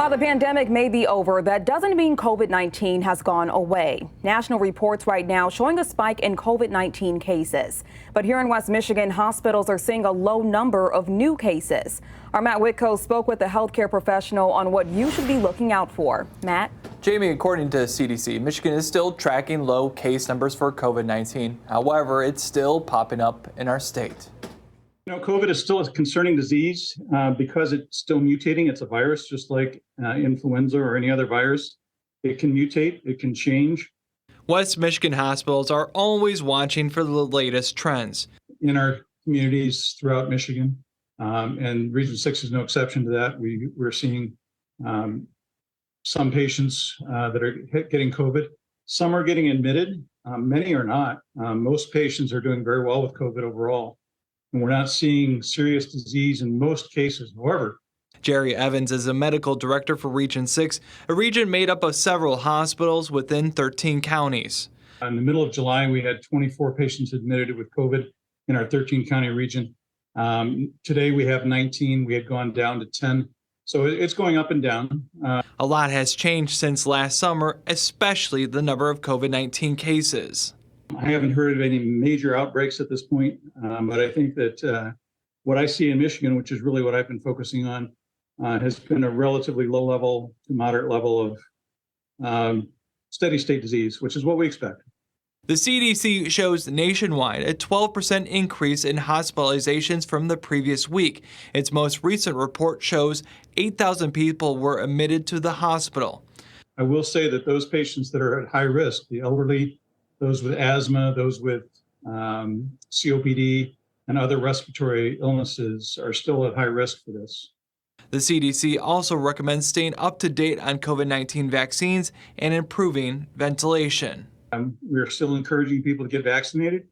While the pandemic may be over, that doesn't mean COVID-19 has gone away. National reports right now showing a spike in COVID-19 cases. But here in West Michigan, hospitals are seeing a low number of new cases. Our Matt Whitko spoke with a healthcare professional on what you should be looking out for. Matt? Jamie, according to CDC, Michigan is still tracking low case numbers for COVID-19. However, it's still popping up in our state. COVID is still a concerning disease because it's still mutating. It's a virus, just like influenza or any other virus. It can mutate, it can change. West Michigan hospitals are always watching for the latest trends. In our communities throughout Michigan, and Region 6 is no exception to that, we're seeing some patients that are getting COVID. Some are getting admitted, many are not. Most patients are doing very well with COVID overall. And we're not seeing serious disease in most cases. However, Jerry Evans is a medical director for Region 6, a region made up of several hospitals within 13 counties. In the middle of July, we had 24 patients admitted with COVID in our 13-county region. Today, we have 19. We had gone down to 10. So it's going up and down. A lot has changed since last summer, especially the number of COVID-19 cases. I haven't heard of any major outbreaks at this point, but I think that what I see in Michigan, which is really what I've been focusing on, has been a relatively low level to moderate level of steady state disease, which is what we expect. The CDC shows nationwide a 12% increase in hospitalizations from the previous week. Its most recent report shows 8,000 people were admitted to the hospital. I will say that those patients that are at high risk, the elderly, those with asthma, those with COPD, and other respiratory illnesses are still at high risk for this. The CDC also recommends staying up to date on COVID-19 vaccines and improving ventilation. We're still encouraging people to get vaccinated.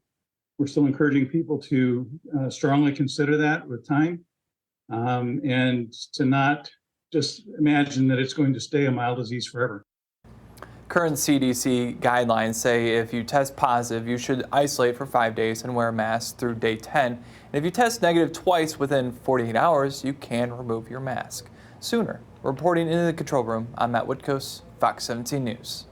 We're still encouraging people to strongly consider that with time and to not just imagine that it's going to stay a mild disease forever. Current CDC guidelines say if you test positive, you should isolate for 5 days and wear a mask through day 10. And if you test negative twice within 48 hours, you can remove your mask sooner. Reporting into the control room, I'm Matt Whitko, Fox 17 News.